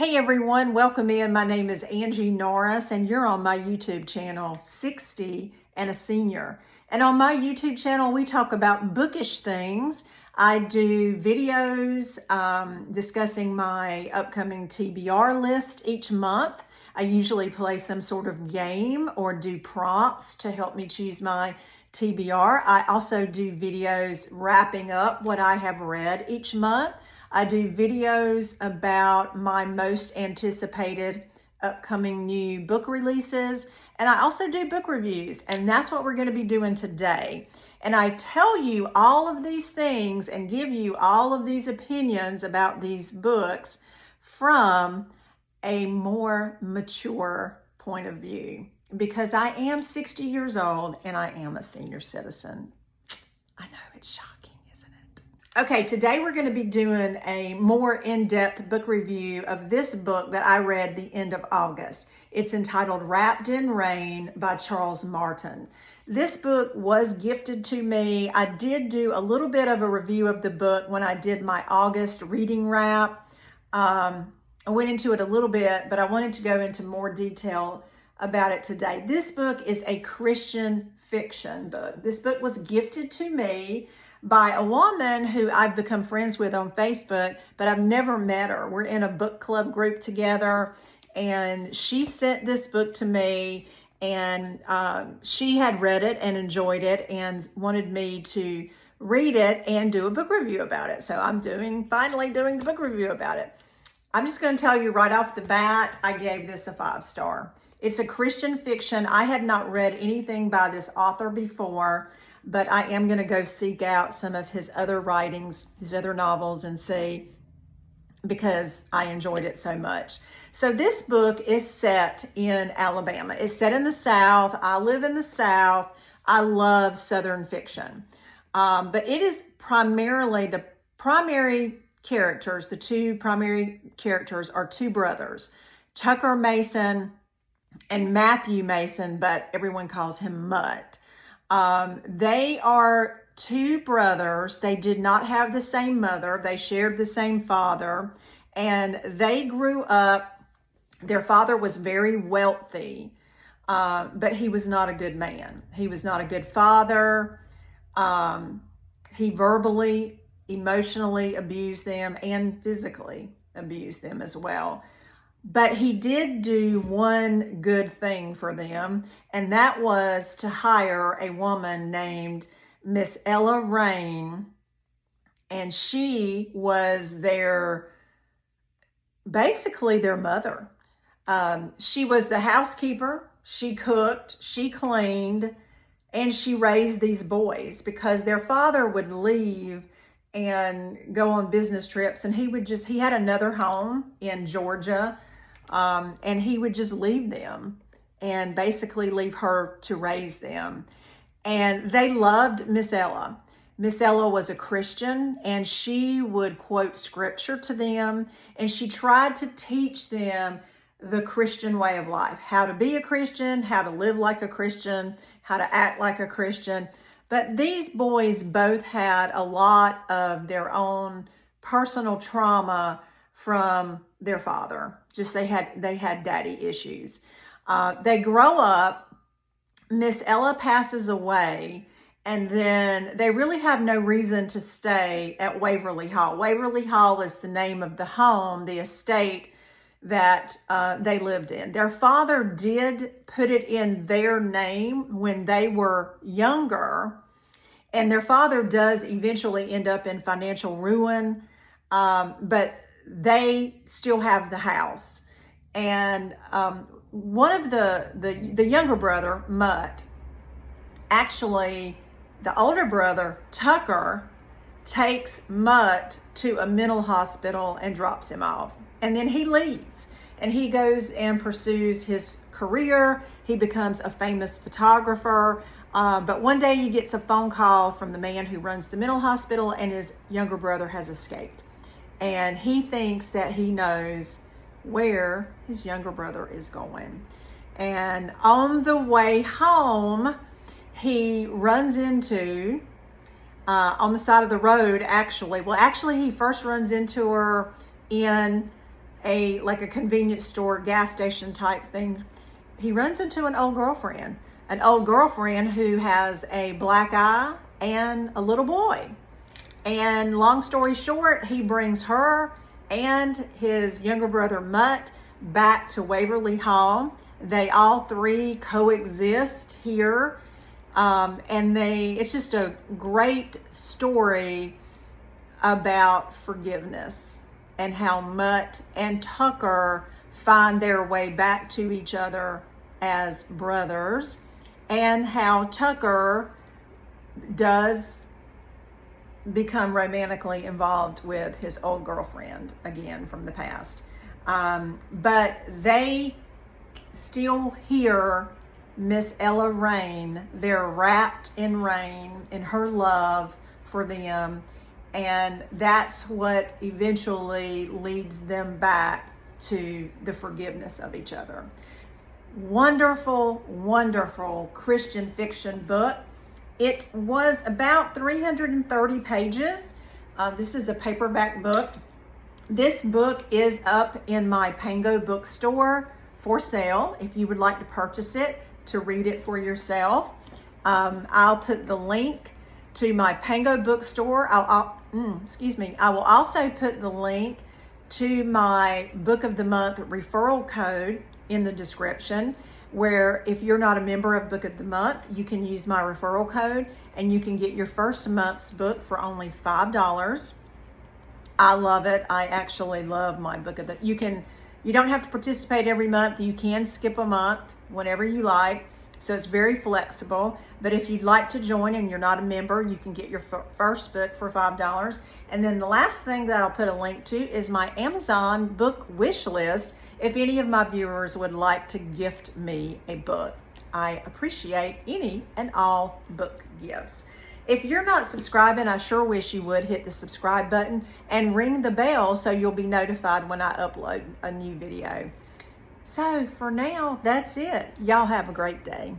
Hey everyone, welcome in. My name is Angie Norris and you're on my YouTube channel, 60 and a Senior. And on my YouTube channel, we talk about bookish things. I do videos discussing my upcoming TBR list each month. I usually play some sort of game or do prompts to help me choose my TBR. I also do videos wrapping up what I have read each month. I do videos about my most anticipated upcoming new book releases, and I also do book reviews, and that's what we're going to be doing today. And I tell you all of these things and give you all of these opinions about these books from a more mature point of view, because I am 60 years old and I am a senior citizen. I know, it's shocking. Okay, today we're going to be doing a more in-depth book review of this book that I read the end of August. It's entitled Wrapped in Rain by Charles Martin. This book was gifted to me. I did do a little bit of a review of the book when I did my August reading wrap. I went into it a little bit, but I wanted to go into more detail about it today. This book is a Christian fiction book. This book was gifted to me by a woman who I've become friends with on Facebook, but I've never met her. We're in a book club group together, and she sent this book to me, and she had read it and enjoyed it and wanted me to read it and do a book review about it. So I'm finally doing the book review about it. I'm just going to tell you right off the bat, I gave this a 5-star. It's a Christian fiction. I had not read anything by this author before, but I am going to go seek out some of his other writings, his other novels, and see, because I enjoyed it so much. So this book is set in Alabama. It's set in the South. I live in the South. I love Southern fiction. But it is primarily the primary characters. The two primary characters are two brothers, Tucker Mason and Matthew Mason, but everyone calls him Mutt. They are two brothers. They did not have the same mother. They shared the same father, and they grew up. Their father was very wealthy, but he was not a good man. He was not a good father. He verbally, emotionally abused them and physically abused them as well. But he did do one good thing for them, and that was to hire a woman named Miss Ella Rain, and she was basically their mother. She was the housekeeper. She cooked, she cleaned, and she raised these boys, because their father would leave and go on business trips, and he had another home in Georgia. And he would just leave them and basically leave her to raise them. And they loved Miss Ella. Miss Ella was a Christian, and she would quote scripture to them, and she tried to teach them the Christian way of life, how to be a Christian, how to live like a Christian, how to act like a Christian. But these boys both had a lot of their own personal trauma from their father. Just they had daddy issues. They grow up. Miss Ella passes away, and then they really have no reason to stay at Waverly Hall. Waverly Hall is the name of the home, the estate that they lived in. Their father did put it in their name when they were younger, and their father does eventually end up in financial ruin, but they still have the house. And one of the younger brother, Mutt, actually, the older brother, Tucker, takes Mutt to a mental hospital and drops him off. And then he leaves, and he goes and pursues his career. He becomes a famous photographer. But one day he gets a phone call from the man who runs the mental hospital, and his younger brother has escaped. And he thinks that he knows where his younger brother is going. And on the way home, he runs into, on the side of the road, actually, he first runs into her in like a convenience store, gas station type thing. He runs into an old girlfriend who has a black eye and a little boy. And long story short, he brings her and his younger brother Mutt back to Waverly Hall. They all three coexist here. And it's just a great story about forgiveness and how Mutt and Tucker find their way back to each other as brothers, and how Tucker does become romantically involved with his old girlfriend again from the past. But they still hear Miss Ella Rain. They're wrapped in rain, in her love for them, and that's what eventually leads them back to the forgiveness of each other. Wonderful, wonderful Christian fiction book. It was about 330 pages. This is a paperback book. This book is up in my Pango bookstore for sale if you would like to purchase it to read it for yourself. I'll put the link to my Pango bookstore. I will also put the link to my Book of the Month referral code in the description, where if you're not a member of Book of the Month, you can use my referral code and you can get your first month's book for only $5. I love it. I actually love my Book of the You don't have to participate every month. You can skip a month whenever you like. So it's very flexible. But if you'd like to join and you're not a member, you can get your first book for $5. And then the last thing that I'll put a link to is my Amazon book wish list. If any of my viewers would like to gift me a book, I appreciate any and all book gifts. If you're not subscribing, I sure wish you would hit the subscribe button and ring the bell so you'll be notified when I upload a new video. So for now, that's it. Y'all have a great day.